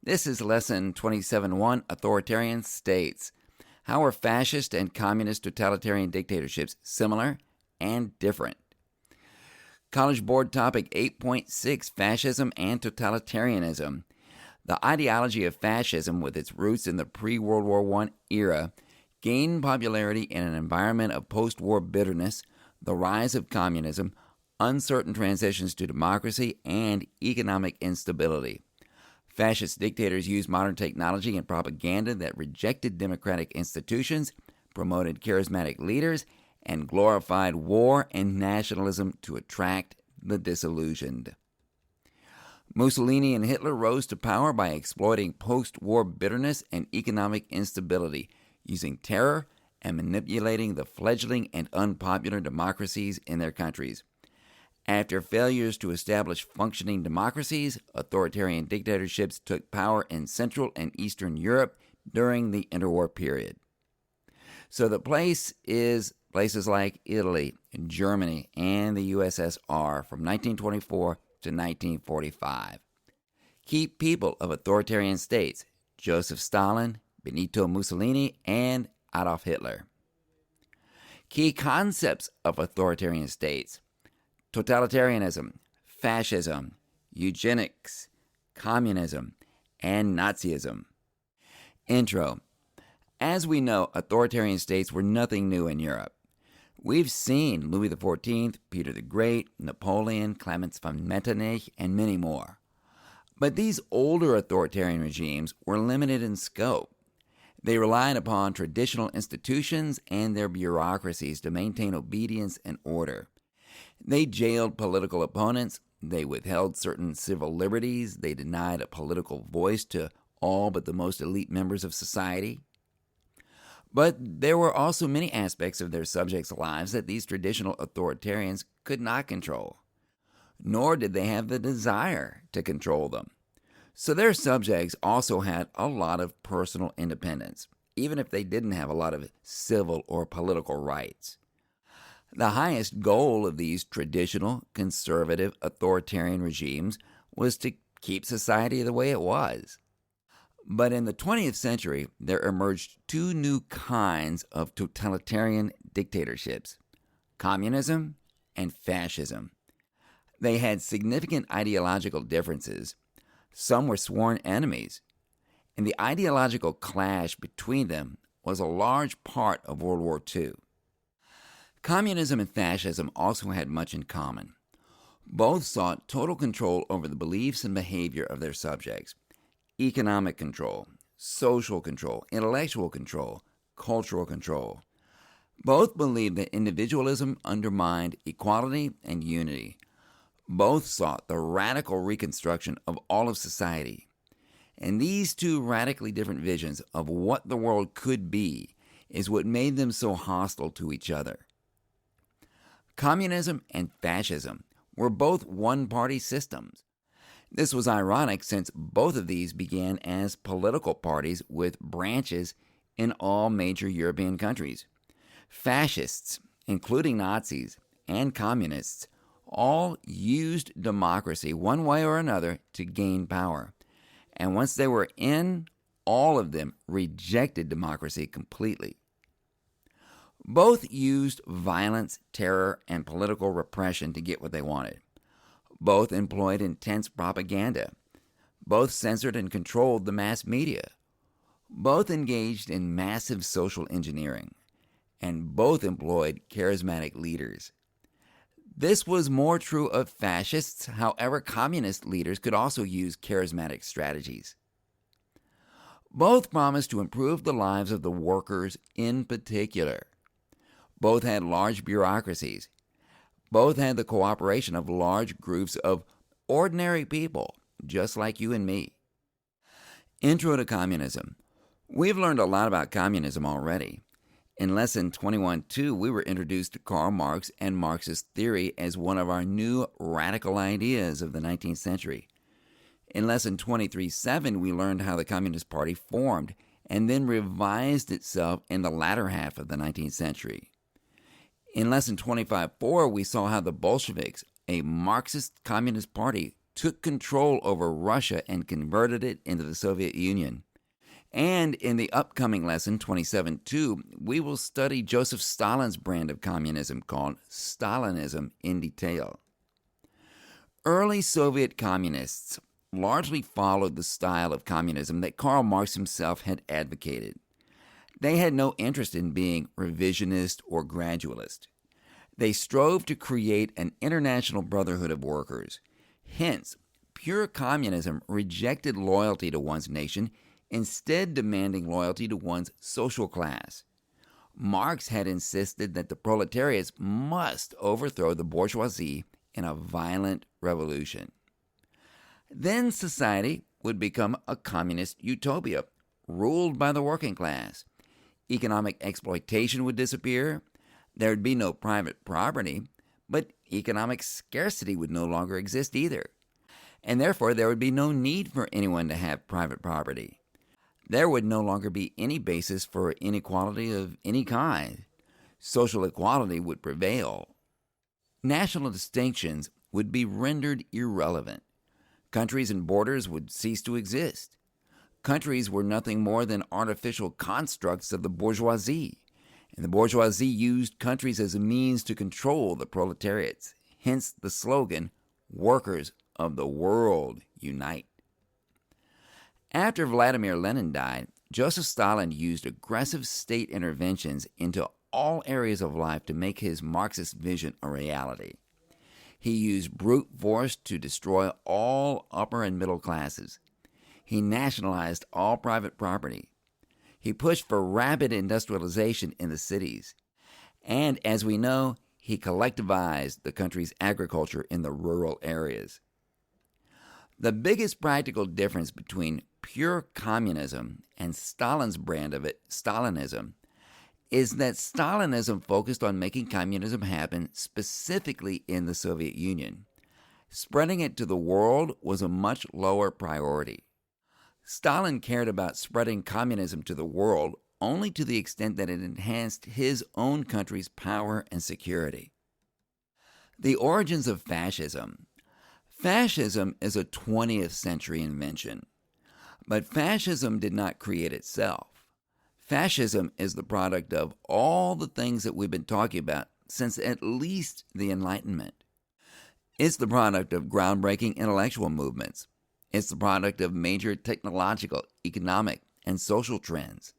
This is Lesson 27.1, Authoritarian States. How are fascist and communist totalitarian dictatorships similar and different? College Board Topic 8.6, Fascism and Totalitarianism. The ideology of fascism, with its roots in the pre-World War I era, gained popularity in an environment of post-war bitterness, the rise of communism, uncertain transitions to democracy, and economic instability. Fascist dictators used modern technology and propaganda that rejected democratic institutions, promoted charismatic leaders, and glorified war and nationalism to attract the disillusioned. Mussolini and Hitler rose to power by exploiting post-war bitterness and economic instability, using terror and manipulating the fledgling and unpopular democracies in their countries. After failures to establish functioning democracies, authoritarian dictatorships took power in Central and Eastern Europe during the interwar period. So the place is places like Italy, Germany, and the USSR from 1924 to 1945. Key people of authoritarian states: Joseph Stalin, Benito Mussolini, and Adolf Hitler. Key concepts of authoritarian states: totalitarianism, fascism, eugenics, communism, and Nazism. Intro. As we know, authoritarian states were nothing new in Europe. We've seen Louis XIV, Peter the Great, Napoleon, Clemens von Metternich, and many more. But these older authoritarian regimes were limited in scope. They relied upon traditional institutions and their bureaucracies to maintain obedience and order. They jailed political opponents, they withheld certain civil liberties, they denied a political voice to all but the most elite members of society. But there were also many aspects of their subjects' lives that these traditional authoritarians could not control, nor did they have the desire to control them. So their subjects also had a lot of personal independence, even if they didn't have a lot of civil or political rights. The highest goal of these traditional, conservative, authoritarian regimes was to keep society the way it was. But in the 20th century, there emerged two new kinds of totalitarian dictatorships: communism and fascism. They had significant ideological differences. Some were sworn enemies, and the ideological clash between them was a large part of World War II. Communism and fascism also had much in common. Both sought total control over the beliefs and behavior of their subjects: economic control, social control, intellectual control, cultural control. Both believed that individualism undermined equality and unity. Both sought the radical reconstruction of all of society. And these two radically different visions of what the world could be is what made them so hostile to each other. Communism and fascism were both one-party systems. This was ironic since both of these began as political parties with branches in all major European countries. Fascists, including Nazis and communists, all used democracy one way or another to gain power. And once they were in, all of them rejected democracy completely. Both used violence, terror, and political repression to get what they wanted. Both employed intense propaganda. Both censored and controlled the mass media. Both engaged in massive social engineering. And both employed charismatic leaders. This was more true of fascists. However, communist leaders could also use charismatic strategies. Both promised to improve the lives of the workers in particular. Both had large bureaucracies. Both had the cooperation of large groups of ordinary people, just like you and me. Intro to Communism. We've learned a lot about communism already. In Lesson 21.2, we were introduced to Karl Marx and Marxist theory as one of our new radical ideas of the 19th century. In Lesson 23.7, we learned how the Communist Party formed and then revised itself in the latter half of the 19th century. In Lesson 25.4, we saw how the Bolsheviks, a Marxist communist party, took control over Russia and converted it into the Soviet Union. And in the upcoming lesson, 27.2, we will study Joseph Stalin's brand of communism called Stalinism in detail. Early Soviet communists largely followed the style of communism that Karl Marx himself had advocated. They had no interest in being revisionist or gradualist. They strove to create an international brotherhood of workers. Hence, pure communism rejected loyalty to one's nation, instead demanding loyalty to one's social class. Marx had insisted that the proletariats must overthrow the bourgeoisie in a violent revolution. Then society would become a communist utopia, ruled by the working class. Economic exploitation would disappear. There would be no private property, but economic scarcity would no longer exist either. And therefore, there would be no need for anyone to have private property. There would no longer be any basis for inequality of any kind. Social equality would prevail. National distinctions would be rendered irrelevant. Countries and borders would cease to exist. Countries were nothing more than artificial constructs of the bourgeoisie, and the bourgeoisie used countries as a means to control the proletariats. Hence the slogan, "Workers of the world, unite." After Vladimir Lenin died, Joseph Stalin used aggressive state interventions into all areas of life to make his Marxist vision a reality. He used brute force to destroy all upper and middle classes. He nationalized all private property. He pushed for rapid industrialization in the cities. And as we know, he collectivized the country's agriculture in the rural areas. The biggest practical difference between pure communism and Stalin's brand of it, Stalinism, is that Stalinism focused on making communism happen specifically in the Soviet Union. Spreading it to the world was a much lower priority. Stalin cared about spreading communism to the world only to the extent that it enhanced his own country's power and security. The origins of fascism. Fascism is a 20th century invention, but fascism did not create itself. Fascism is the product of all the things that we've been talking about since at least the Enlightenment. It's the product of groundbreaking intellectual movements. It's the product of major technological, economic, and social trends.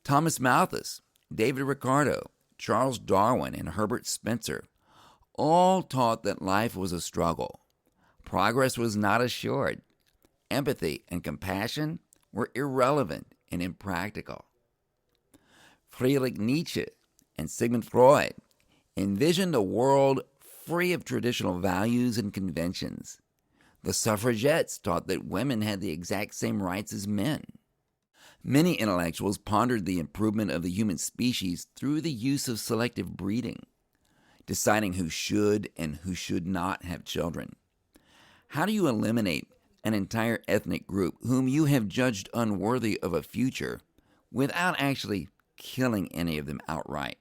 Thomas Malthus, David Ricardo, Charles Darwin, and Herbert Spencer all taught that life was a struggle. Progress was not assured. Empathy and compassion were irrelevant and impractical. Friedrich Nietzsche and Sigmund Freud envisioned a world free of traditional values and conventions. The suffragettes taught that women had the exact same rights as men. Many intellectuals pondered the improvement of the human species through the use of selective breeding, deciding who should and who should not have children. How do you eliminate an entire ethnic group whom you have judged unworthy of a future without actually killing any of them outright?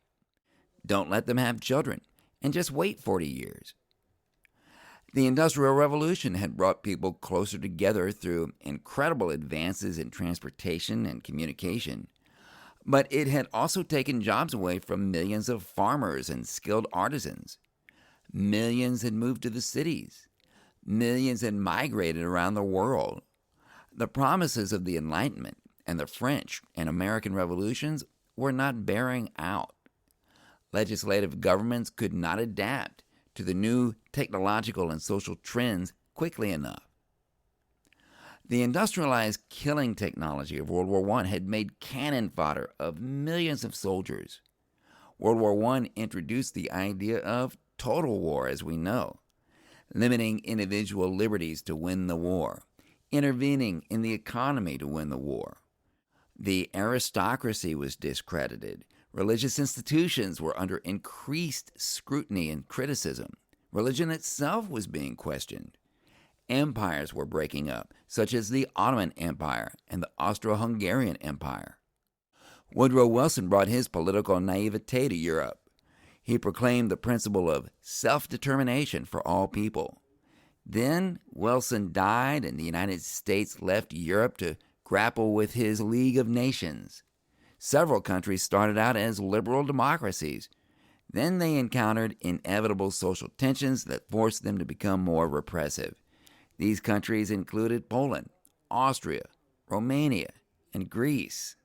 Don't let them have children and just wait 40 years. The Industrial Revolution had brought people closer together through incredible advances in transportation and communication, but it had also taken jobs away from millions of farmers and skilled artisans. Millions had moved to the cities. Millions had migrated around the world. The promises of the Enlightenment and the French and American revolutions were not bearing out. Legislative governments could not adapt to the new technological and social trends quickly enough. The industrialized killing technology of World War I had made cannon fodder of millions of soldiers. World War I introduced the idea of total war, as we know, limiting individual liberties to win the war, intervening in the economy to win the war. The aristocracy was discredited. Religious institutions were under increased scrutiny and criticism. Religion itself was being questioned. Empires were breaking up, such as the Ottoman Empire and the Austro-Hungarian Empire. Woodrow Wilson brought his political naivete to Europe. He proclaimed the principle of self-determination for all people. Then Wilson died, and the United States left Europe to grapple with his League of Nations. Several countries started out as liberal democracies. Then they encountered inevitable social tensions that forced them to become more repressive. These countries included Poland, Austria, Romania, and Greece.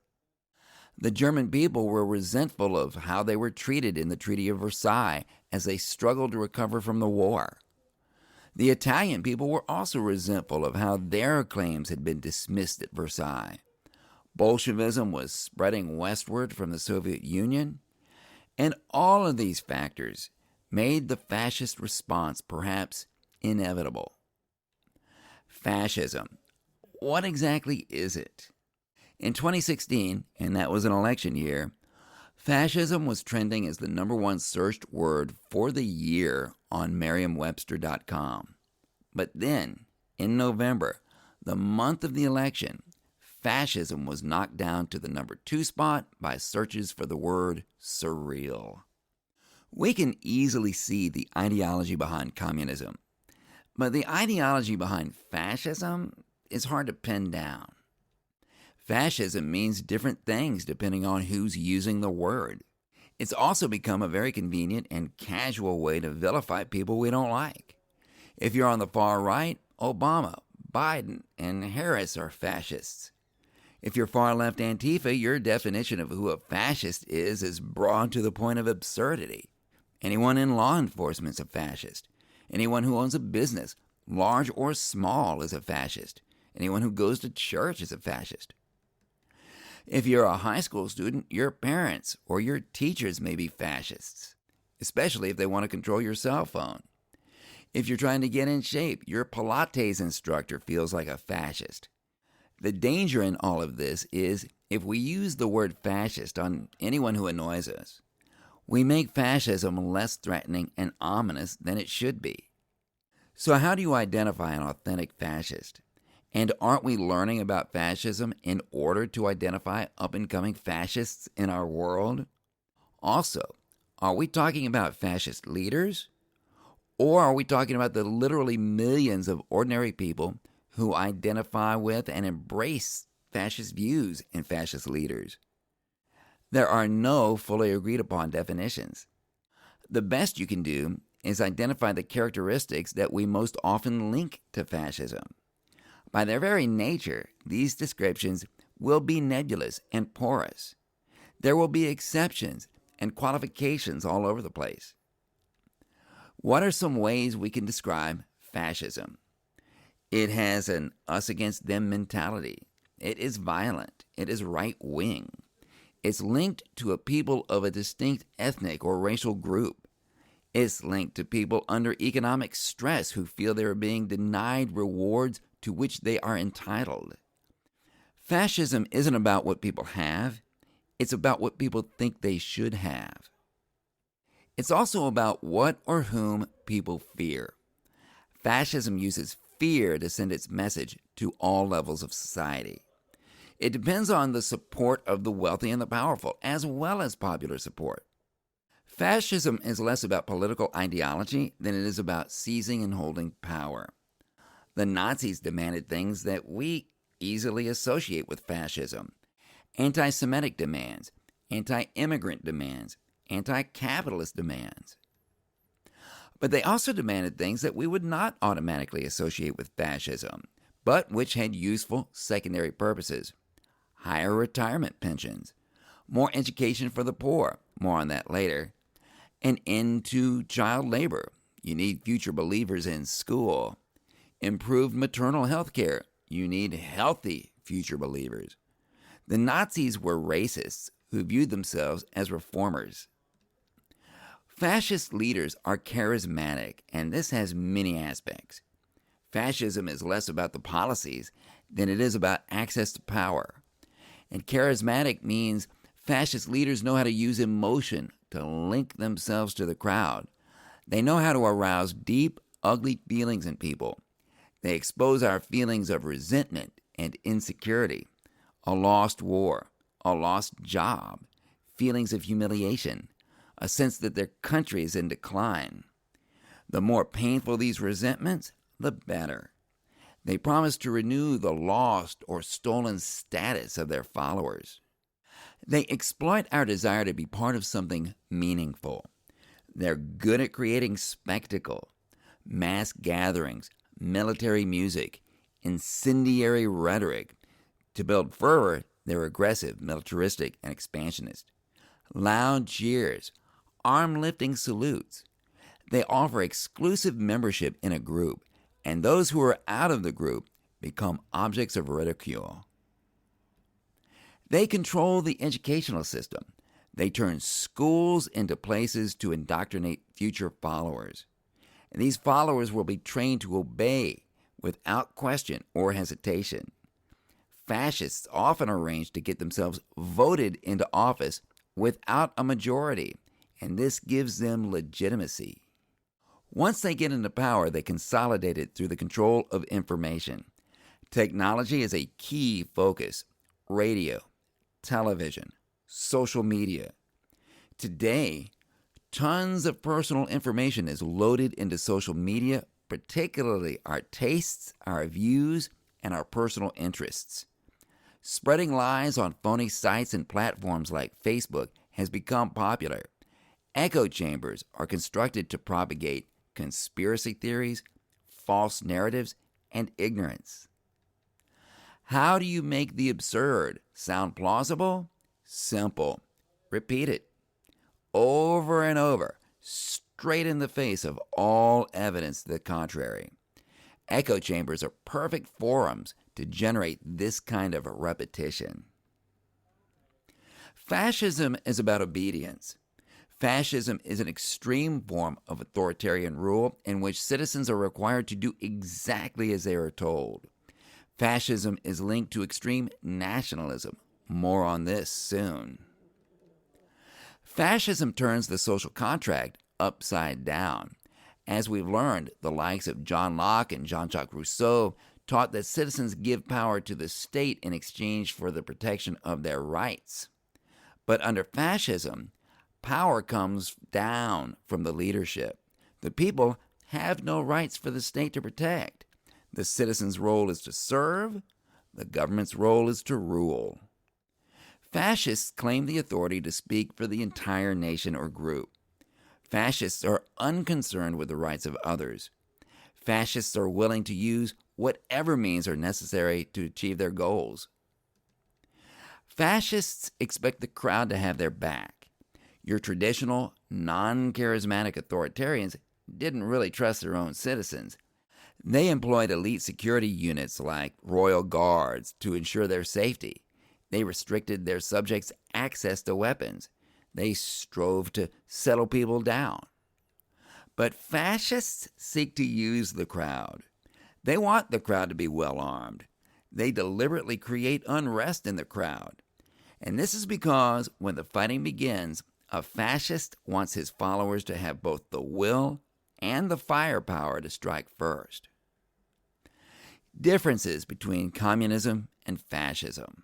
The German people were resentful of how they were treated in the Treaty of Versailles as they struggled to recover from the war. The Italian people were also resentful of how their claims had been dismissed at Versailles. Bolshevism was spreading westward from the Soviet Union, and all of these factors made the fascist response perhaps inevitable. Fascism. What exactly is it? In 2016, and that was an election year, fascism was trending as the #1 searched word for the year on Merriam-Webster.com. But then, in November, the month of the election, fascism was knocked down to the #2 spot by searches for the word surreal. We can easily see the ideology behind communism, but the ideology behind fascism is hard to pin down. Fascism means different things depending on who's using the word. It's also become a very convenient and casual way to vilify people we don't like. If you're on the far right, Obama, Biden, and Harris are fascists. If you're far left Antifa, your definition of who a fascist is broad to the point of absurdity. Anyone in law enforcement's a fascist. Anyone who owns a business, large or small, is a fascist. Anyone who goes to church is a fascist. If you're a high school student, your parents or your teachers may be fascists, especially if they want to control your cell phone. If you're trying to get in shape, your Pilates instructor feels like a fascist. The danger in all of this is if we use the word fascist on anyone who annoys us, we make fascism less threatening and ominous than it should be. So how do you identify an authentic fascist? And aren't we learning about fascism in order to identify up-and-coming fascists in our world? Also, are we talking about fascist leaders? Or are we talking about the literally millions of ordinary people who identify with and embrace fascist views and fascist leaders? There are no fully agreed upon definitions. The best you can do is identify the characteristics that we most often link to fascism. By their very nature, these descriptions will be nebulous and porous. There will be exceptions and qualifications all over the place. What are some ways we can describe fascism? It has an us-against-them mentality. It is violent. It is right-wing. It's linked to a people of a distinct ethnic or racial group. It's linked to people under economic stress who feel they are being denied rewards to which they are entitled. Fascism isn't about what people have. It's about what people think they should have. It's also about what or whom people fear. Fascism uses fear to send its message to all levels of society. It depends on the support of the wealthy and the powerful, as well as popular support. Fascism is less about political ideology than it is about seizing and holding power. The Nazis demanded things that we easily associate with fascism: anti-Semitic demands, anti-immigrant demands, anti-capitalist demands. But they also demanded things that we would not automatically associate with fascism, but which had useful secondary purposes: higher retirement pensions, more education for the poor, more on that later, an end to child labor. You need future believers in school. Improved maternal health care. You need healthy future believers. The Nazis were racists who viewed themselves as reformers. Fascist leaders are charismatic, and this has many aspects. Fascism is less about the policies than it is about access to power. And charismatic means fascist leaders know how to use emotion to link themselves to the crowd. They know how to arouse deep, ugly feelings in people. They expose our feelings of resentment and insecurity, a lost war, a lost job, feelings of humiliation, a sense that their country is in decline. The more painful these resentments, the better. They promise to renew the lost or stolen status of their followers. They exploit our desire to be part of something meaningful. They're good at creating spectacle, mass gatherings, military music, incendiary rhetoric. To build fervor, they're aggressive, militaristic, and expansionist. Loud cheers, arm-lifting salutes. They offer exclusive membership in a group, and those who are out of the group become objects of ridicule. They control the educational system. They turn schools into places to indoctrinate future followers. And these followers will be trained to obey without question or hesitation. Fascists often arrange to get themselves voted into office without a majority, and this gives them legitimacy. Once they get into power, they consolidate it through the control of information. Technology is a key focus. Radio, television, social media. Today, tons of personal information is loaded into social media, particularly our tastes, our views, and our personal interests. Spreading lies on phony sites and platforms like Facebook has become popular. Echo chambers are constructed to propagate conspiracy theories, false narratives, and ignorance. How do you make the absurd sound plausible? Simple. Repeat it over and over, straight in the face of all evidence to the contrary. Echo chambers are perfect forums to generate this kind of repetition. Fascism is about obedience. Fascism is an extreme form of authoritarian rule in which citizens are required to do exactly as they are told. Fascism is linked to extreme nationalism. More on this soon. Fascism turns the social contract upside down. As we've learned, the likes of John Locke and Jean-Jacques Rousseau taught that citizens give power to the state in exchange for the protection of their rights. But under fascism, power comes down from the leadership. The people have no rights for the state to protect. The citizen's role is to serve. The government's role is to rule. Fascists claim the authority to speak for the entire nation or group. Fascists are unconcerned with the rights of others. Fascists are willing to use whatever means are necessary to achieve their goals. Fascists expect the crowd to have their back. Your traditional, non-charismatic authoritarians didn't really trust their own citizens. They employed elite security units like royal guards to ensure their safety. They restricted their subjects' access to weapons. They strove to settle people down. But fascists seek to use the crowd. They want the crowd to be well armed. They deliberately create unrest in the crowd. And this is because when the fighting begins, a fascist wants his followers to have both the will and the firepower to strike first. Differences between communism and fascism.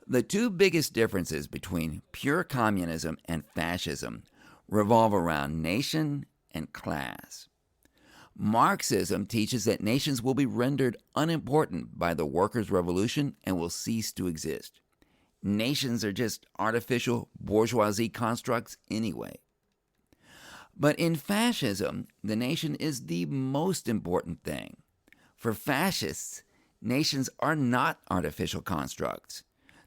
The two biggest differences between pure communism and fascism revolve around nation and class. Marxism teaches that nations will be rendered unimportant by the workers' revolution and will cease to exist. Nations are just artificial bourgeoisie constructs anyway. But in fascism, the nation is the most important thing. For fascists, nations are not artificial constructs.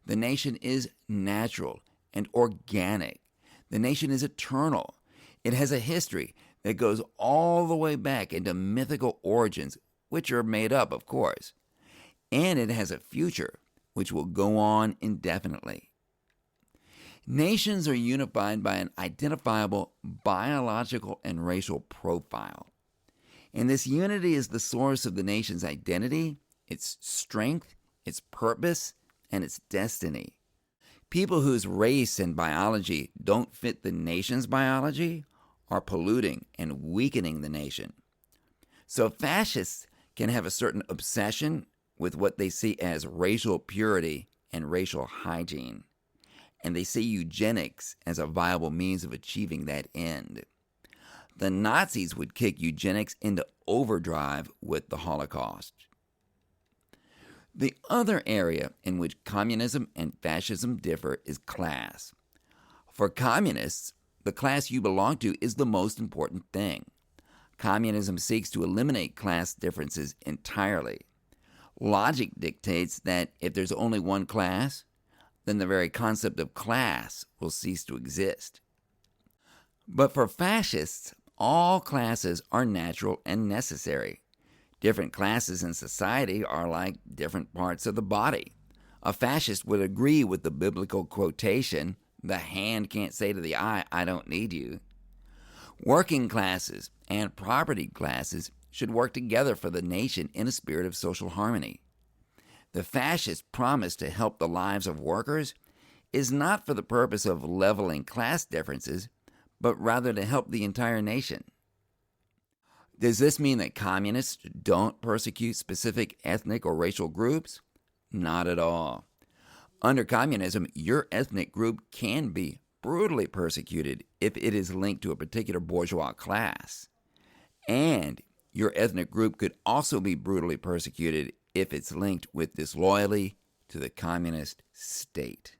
The nation is natural and organic. The nation is eternal. It has a history that goes all the way back into mythical origins, which are made up, of course. And it has a future, which will go on indefinitely. Nations are unified by an identifiable biological and racial profile. And this unity is the source of the nation's identity, its strength, its purpose, and its destiny. People whose race and biology don't fit the nation's biology are polluting and weakening the nation. So fascists can have a certain obsession with what they see as racial purity and racial hygiene, and they see eugenics as a viable means of achieving that end. the Nazis would kick eugenics into overdrive with the Holocaust. The other area in which communism and fascism differ is class. For communists, the class you belong to is the most important thing. Communism seeks to eliminate class differences entirely. Logic dictates that if there's only one class, then the very concept of class will cease to exist. But for fascists, all classes are natural and necessary. Different classes in society are like different parts of the body. A fascist would agree with the biblical quotation, "The hand can't say to the eye, I don't need you." Working classes and property classes should work together for the nation in a spirit of social harmony. The fascist promise to help the lives of workers is not for the purpose of leveling class differences, but rather to help the entire nation. Does this mean that communists don't persecute specific ethnic or racial groups? Not at all. Under communism, your ethnic group can be brutally persecuted if it is linked to a particular bourgeois class. And your ethnic group could also be brutally persecuted if it's linked with disloyalty to the communist state.